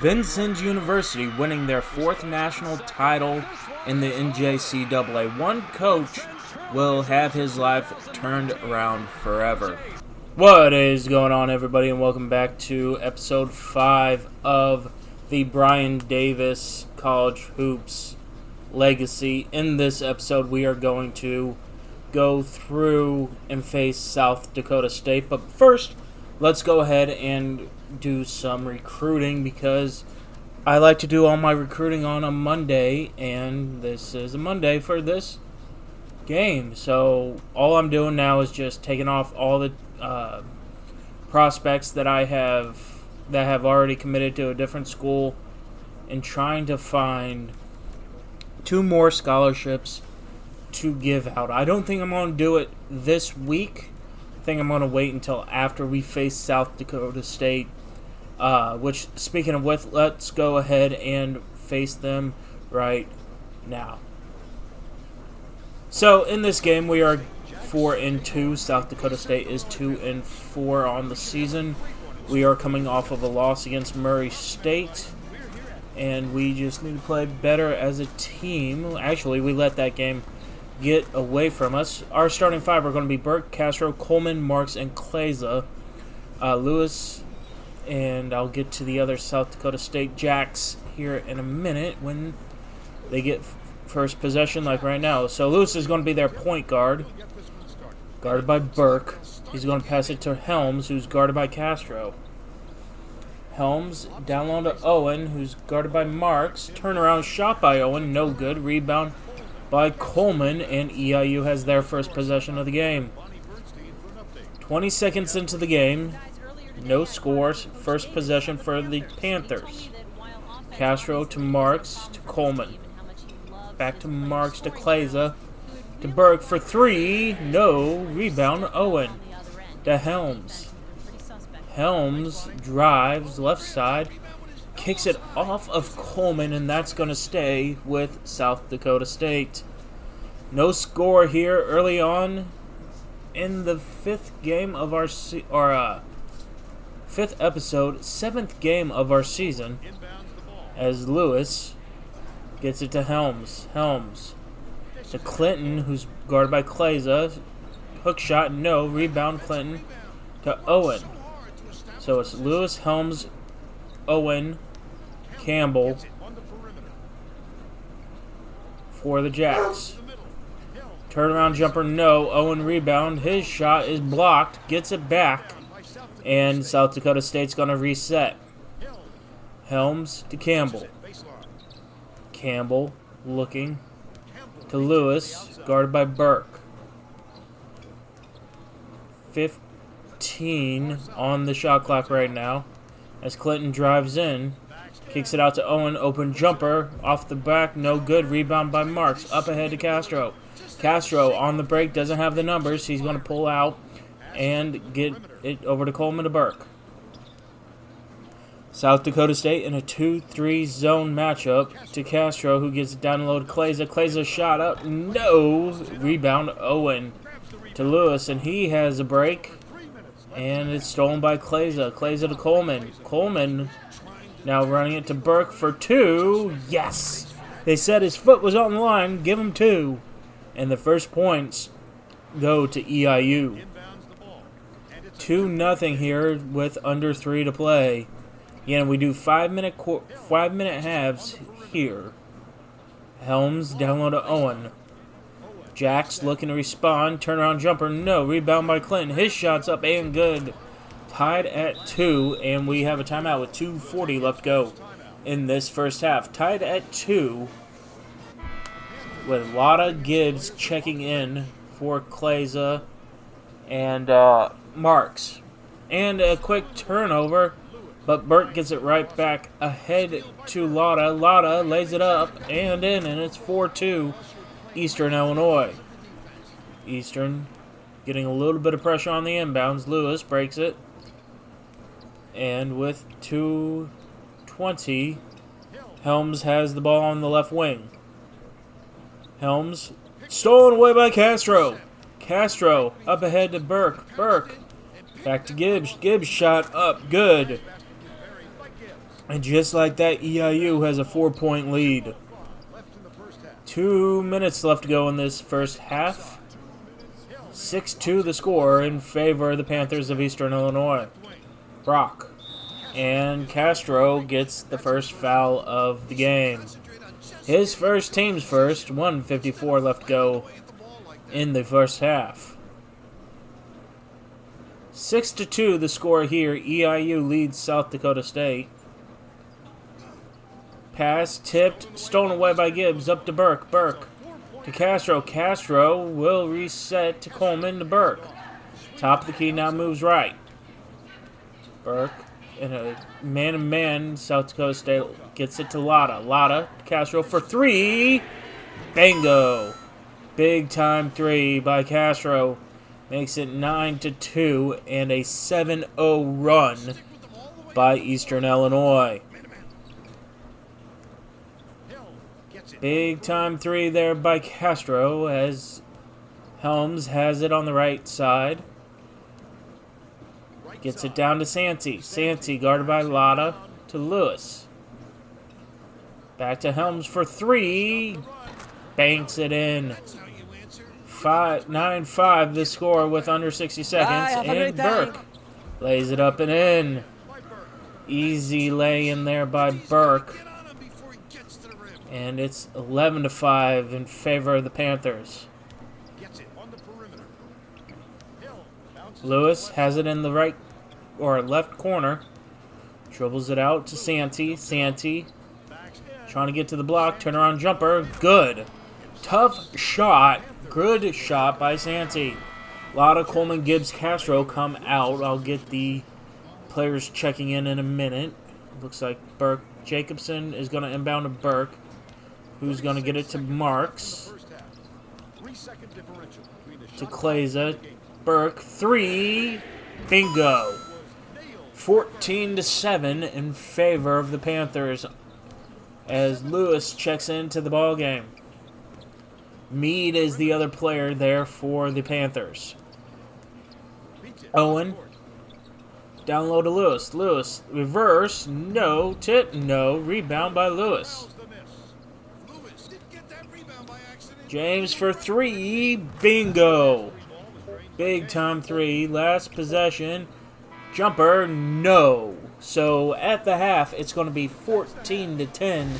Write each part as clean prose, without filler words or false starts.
Vincennes University winning their 4th national title in the NJCAA. One coach will have his life turned around forever. What is going on, everybody, and welcome back to episode 5 of the Brian Davis College Hoops Legacy. In this episode, we are going to go through and face South Dakota State. But first, let's go ahead and do some recruiting, because I like to do all my recruiting on a Monday, and this is a Monday for this game. So all I'm doing now is just taking off all the prospects that have already committed to a different school and trying to find 2 more scholarships to give out. I don't think I'm going to do it this week. I think I'm going to wait until after we face South Dakota State, which, speaking of which, let's go ahead and face them right now. So in this game, we are 4-2. South Dakota State is 2-4 on the season. We are coming off of a loss against Murray State, and we just need to play better as a team. Actually, we let that game get away from us. Our starting 5 are going to be Burke, Castro, Coleman, Marks, and Kleza. Lewis, and I'll get to the other South Dakota State Jacks here in a minute when they get first possession, like right now. So Lewis is going to be their point guard, guarded by Burke. He's going to pass it to Helms, who's guarded by Castro. Helms down low to Owen, who's guarded by Marks. Turnaround shot by Owen, no good. Rebound by Coleman, and EIU has their first possession of the game. 20 seconds into the game, no scores. First possession for the Panthers. Castro to Marks to Coleman. Back to Marks to Kleza. To Burke for 3. No. Rebound Owen. To Helms. Helms drives left side. Kicks it off of Coleman, and that's going to stay with South Dakota State. No score here early on in the 5th game of our 5th episode, 7th game of our season, as Lewis gets it to Helms. Helms to Clinton, who's guarded by Kleza. Hook shot, no. Rebound Clinton to Owen. So it's Lewis, Helms, Owen, Campbell for the Jacks. Turnaround jumper, no. Owen rebound. His shot is blocked. Gets it back. And South Dakota State's going to reset. Helms to Campbell. Campbell looking to Lewis, guarded by Burke. 15 on the shot clock right now as Clinton drives in. Kicks it out to Owen. Open jumper off the back. No good. Rebound by Marks. Up ahead to Castro. Castro on the break. Doesn't have the numbers. He's going to pull out and get it over to Coleman to Burke. South Dakota State in a 2-3 zone matchup to Castro, who gets it down low to Kleza. Kleza shot up. No. Rebound Owen to Lewis, and he has a break. And it's stolen by Kleza. Kleza to Coleman. Coleman now running it to Burke for 2. Yes! They said his foot was on the line. Give him 2. And the first points go to EIU. 2-0 here with under 3 to play. Again, we do 5-minute halves here. Helms down low to Owen. Jacks looking to respond. Turnaround jumper, no. Rebound by Clinton. His shot's up and good. Tied at 2, and we have a timeout with 2:40 left to go in this first half. Tied at 2 with Lotta Gibbs checking in for Kleza and Marks. And a quick turnover, but Burke gets it right back ahead to Lotta. Lotta lays it up and in, and it's 4-2 Eastern Illinois. Eastern getting a little bit of pressure on the inbounds. Lewis breaks it. And with 2:20, Helms has the ball on the left wing. Helms stolen away by Castro. Castro up ahead to Burke. Burke back to Gibbs. Gibbs shot up. Good. And just like that, EIU has a 4-point lead. 2 minutes left to go in this first half. 6-2 the score in favor of the Panthers of Eastern Illinois. Brock and Castro gets the first foul of the game. His first, team's first. 1:54 left to go in the first half. 6-2 the score here. EIU leads South Dakota State. Pass tipped, stolen away by Gibbs. Up to Burke. Burke to Castro. Castro will reset to Coleman to Burke. Top of the key now moves right. Burke in a man-to-man. South Dakota State gets it to Lotta. Lotta to Castro for 3. Bingo. Big time 3 by Castro. Makes it 9-2 and a 7-0 run by Eastern Illinois. Big time 3 there by Castro as Helms has it on the right side. Gets it down to Santi. Santi guarded by Lotta to Lewis. Back to Helms for 3. Banks it in. 9-5 the score with under 60 seconds. And Burke lays it up and in. Easy lay in there by Burke. And it's 11-5 in favor of the Panthers. Lewis has it in the right or left corner. Dribbles it out to Santi. Santi trying to get to the block. Turnaround jumper. Good. Tough shot. Good shot by Santi. Lotta, Coleman, Gibbs, Castro come out. I'll get the players checking in a minute. Looks like Burke. Jacobson is going to inbound to Burke, who's going to get it to Marks. To Kleza. Burke, 3. Bingo. 14-7 in favor of the Panthers as Lewis checks into the ball game. Meade is the other player there for the Panthers. Owen. Down low to Lewis. Lewis, reverse. No. Tip. No. Rebound by Lewis. James for 3. Bingo. Big time 3. Last possession. Jumper. No. So at the half, it's going to be 14-10.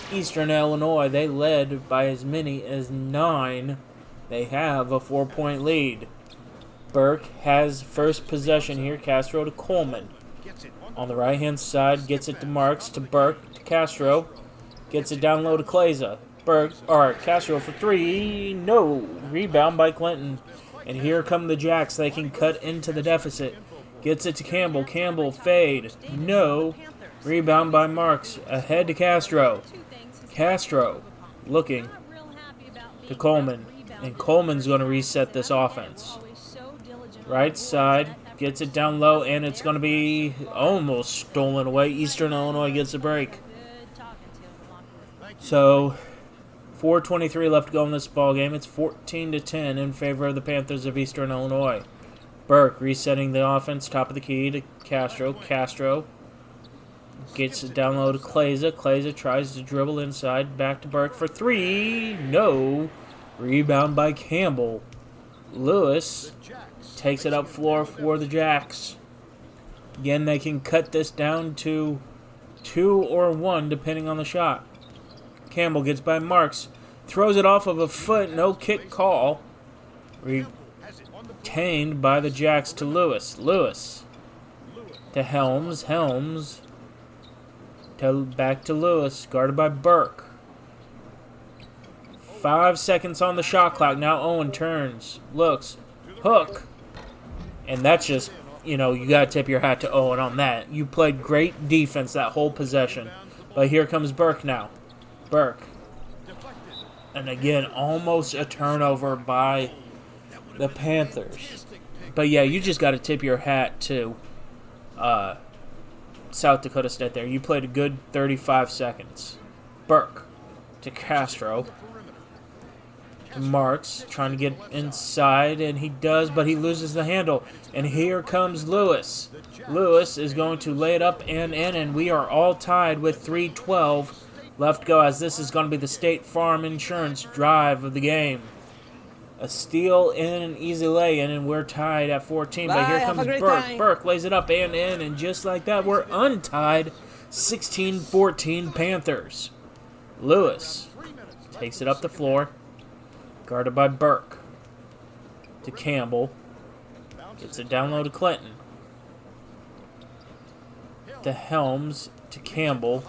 Eastern Illinois. They led by as many as 9. They have a 4-point lead. Burke has first possession here. Castro to Coleman. On the right-hand side, gets it to Marks, to Burke, to Castro. Gets it down low to Kleza. Castro for 3. No. Rebound by Clinton. And here come the Jacks. They can cut into the deficit. Gets it to Campbell. Campbell fade. No. Rebound by Marks. Ahead to Castro. Castro looking to Coleman. And Coleman's going to reset this offense. Right side. Gets it down low. And it's going to be almost stolen away. Eastern Illinois gets a break. So 4:23 left to go in this ball game. It's 14-10 in favor of the Panthers of Eastern Illinois. Burke resetting the offense. Top of the key to Castro. Castro gets it down low to Kleza. Kleza tries to dribble inside. Back to Burke for 3. No. Rebound by Campbell. Lewis takes it up floor for the Jacks. Again, they can cut this down to 2 or 1 depending on the shot. Campbell gets by Marks. Throws it off of a foot. No kick call. Retained by the Jacks to Lewis. Lewis to Helms. Helms back to Lewis. Guarded by Burke. 5 seconds on the shot clock. Now Owen turns. Looks. Hook. And that's just, you got to tip your hat to Owen on that. You played great defense that whole possession. But here comes Burke now. Burke. And again, almost a turnover by the Panthers. But yeah, you just got to tip your hat to South Dakota State there. You played a good 35 seconds. Burke to Castro. Marks trying to get inside, and he does, but he loses the handle. And here comes Lewis. Lewis is going to lay it up and in, and we are all tied with 3:12 left to go, as this is going to be the State Farm Insurance drive of the game. A steal in, an easy lay-in, and we're tied at 14. But here comes Burke. Burke lays it up and in, and just like that, we're untied. 16-14 Panthers. Lewis takes it up the floor, guarded by Burke. To Campbell. Gets it down low to Clinton. To Helms. To Campbell.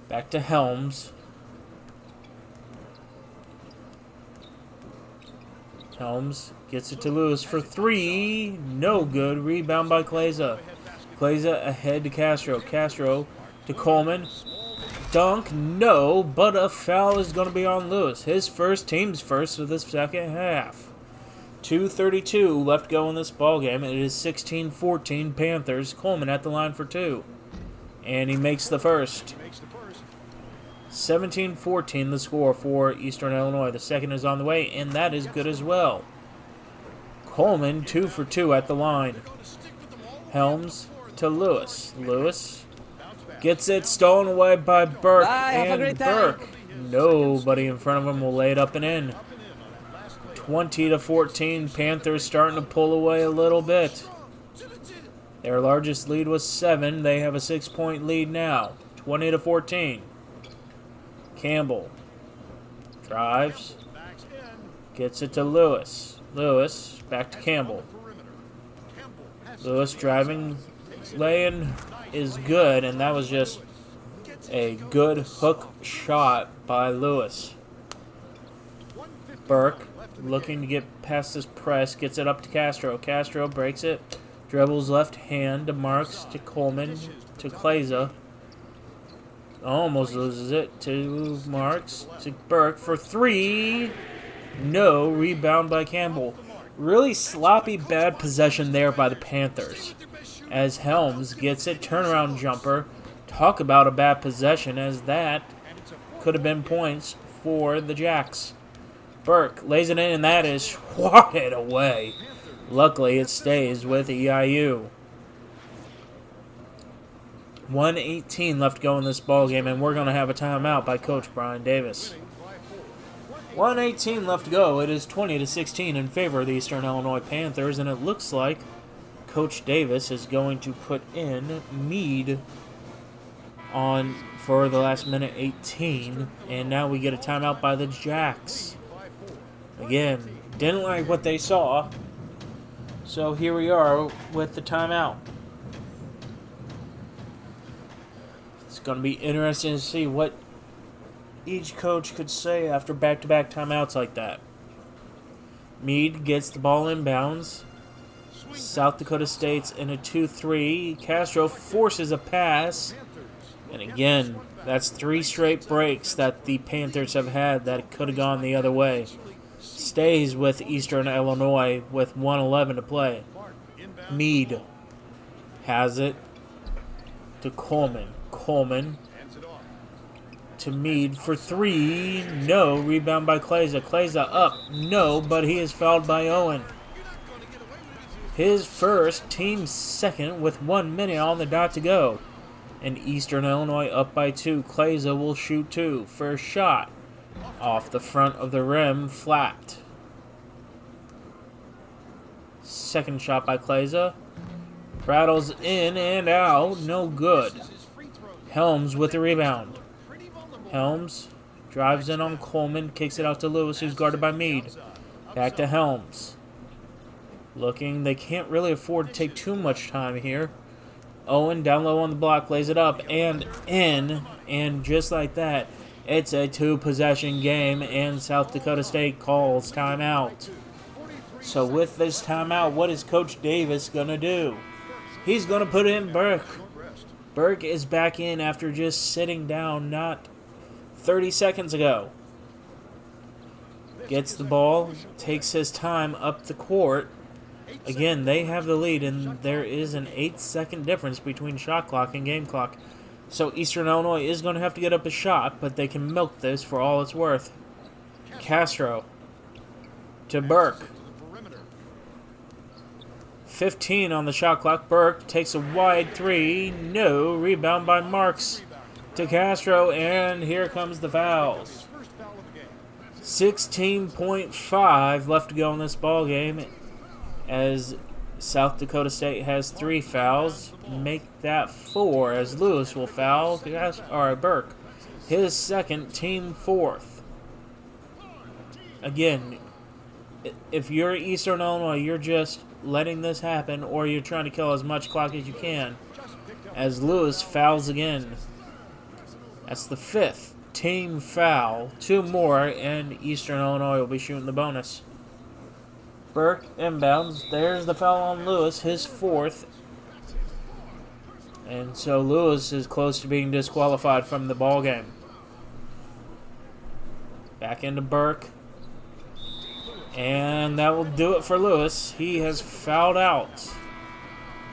Back to Helms. Helms gets it to Lewis for three. No good. Rebound by Kleza. Kleza ahead to Castro. Castro to Coleman. Dunk. No, but a foul is going to be on Lewis. His first, team's first of the second half. 2:32 left to go in this ballgame. It is 16-14 Panthers. Coleman at the line for two. And he makes the first. 17-14 the score for Eastern Illinois. The second is on the way, and that is good as well. Coleman 2 for 2 at the line. Helms to Lewis. Lewis gets it stolen away by Burke. And Burke, nobody in front of him, will lay it up and in. 20-14, Panthers starting to pull away a little bit. Their largest lead was 7. They have a 6-point lead now. 20-14. Campbell drives, gets it to Lewis. Lewis back to Campbell. Lewis driving, laying is good, and that was just a good hook shot by Lewis. Burke looking to get past this press, gets it up to Castro. Castro breaks it, dribbles left hand to Marks, to Coleman, to Kleza. Almost loses it to Marks, to Burke for three. No, rebound by Campbell. Really sloppy, bad possession there by the Panthers. As Helms gets it, turnaround jumper. Talk about a bad possession, as that could have been points for the Jacks. Burke lays it in, and that is swatted away. Luckily, it stays with EIU. 1:18 left to go in this ballgame, and we're going to have a timeout by Coach Brian Davis. 1:18 left to go. It is 20-16 in favor of the Eastern Illinois Panthers, and it looks like Coach Davis is going to put in Meade on for the last minute 18, and now we get a timeout by the Jacks. Again, didn't like what they saw, so here we are with the timeout. It's going to be interesting to see what each coach could say after back-to-back timeouts like that. Meade gets the ball inbounds. South Dakota State's in a 2-3. Castro forces a pass. And again, that's 3 straight breaks that the Panthers have had that could have gone the other way. Stays with Eastern Illinois with 1:11 to play. Meade has it to Coleman. Coleman to Meade for 3. No. Rebound by Kleza. Kleza up. No, but he is fouled by Owen. His first, team second, with 1 minute on the dot to go. And Eastern Illinois up by 2. Kleza will shoot 2. First shot off the front of the rim, flat. Second shot by Kleza. Rattles in and out. No good. Helms with the rebound. Helms drives in on Coleman, kicks it out to Lewis, who's guarded by Meade. Back to Helms. Looking, they can't really afford to take too much time here. Owen down low on the block, lays it up and in, and just like that, it's a 2-possession game, and South Dakota State calls timeout. So with this timeout, what is Coach Davis going to do? He's going to put in Burke. Burke is back in after just sitting down not 30 seconds ago. Gets the ball, takes his time up the court. Again, they have the lead, and there is an 8-second difference between shot clock and game clock. So Eastern Illinois is going to have to get up a shot, but they can milk this for all it's worth. Castro to Burke. 15 on the shot clock. Burke takes a wide three. No. Rebound by Marks to Castro, and here comes the fouls. 16.5 left to go in this ball game as South Dakota State has 3 fouls. Make that 4 as Lewis will foul Burke. His second, team 4th. Again, if you're Eastern Illinois, you're just letting this happen, or you're trying to kill as much clock as you can, as Lewis fouls again. That's the 5th team foul. 2 more, and Eastern Illinois will be shooting the bonus. Burke inbounds. There's the foul on Lewis, his 4th. And so Lewis is close to being disqualified from the ball game. Back into Burke. And that will do it for Lewis. He has fouled out.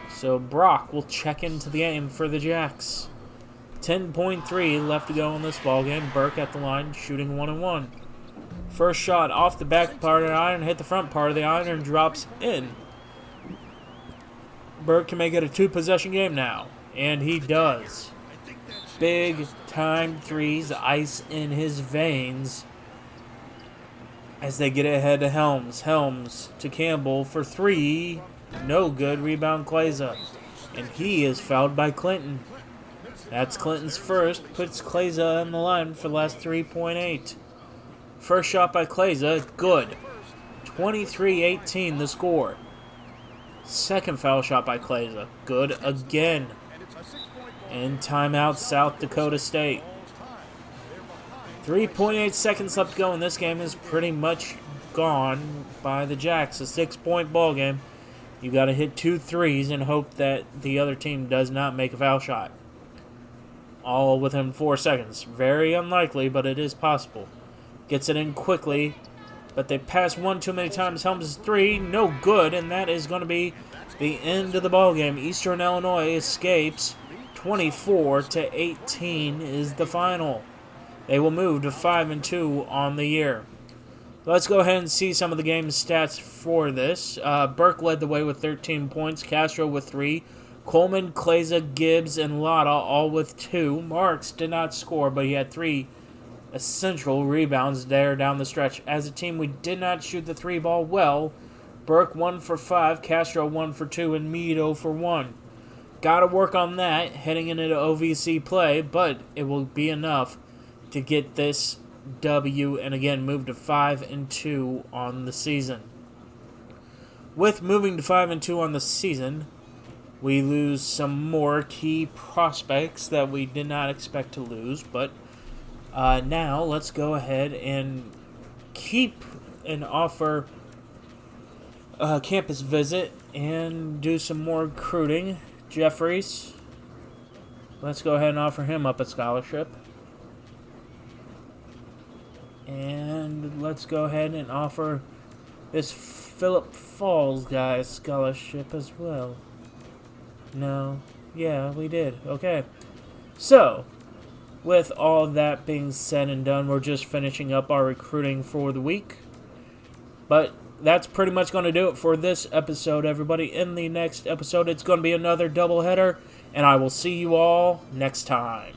So Brock will check into the game for the Jacks. 10.3 left to go in this ballgame. Burke at the line, shooting 1-1. First shot off the back part of the iron, hit the front part of the iron, and drops in. Burke can make it a 2-possession game now. And he does. Big time threes, ice in his veins, as they get ahead to Helms. Helms to Campbell for 3. No good. Rebound Kleza. And he is fouled by Clinton. That's Clinton's first. Puts Kleza on the line for the last 3.8. First shot by Kleza. Good. 23-18 the score. Second foul shot by Kleza. Good again. And timeout South Dakota State. 3.8 seconds left to go, and this game is pretty much gone by the Jacks. A 6-point ball game. You got to hit 2 threes and hope that the other team does not make a foul shot. All within 4 seconds. Very unlikely, but it is possible. Gets it in quickly, but they pass one too many times. Helms' 3, no good, and that is going to be the end of the ball game. Eastern Illinois escapes. 24-18 is the final. They will move to 5-2 on the year. Let's go ahead and see some of the game's stats for this. Burke led the way with 13 points. Castro with 3. Coleman, Kleza, Gibbs, and Lotta all with 2. Marks did not score, but he had 3 essential rebounds there down the stretch. As a team, we did not shoot the 3 ball well. Burke 1 for 5, Castro 1 for 2, and Meade 0 for 1. Got to work on that heading into OVC play, but it will be enough to get this W and again move to 5-2 on the season. With moving to 5-2 on the season, we lose some more key prospects that we did not expect to lose, but now let's go ahead and keep and offer a campus visit and do some more recruiting. Jeffries, let's go ahead and offer him up a scholarship. And let's go ahead and offer this Phillip Falls guy a scholarship as well. No. Yeah, we did. Okay. So, with all that being said and done, we're just finishing up our recruiting for the week. But that's pretty much going to do it for this episode, everybody. In the next episode, it's going to be another doubleheader, and I will see you all next time.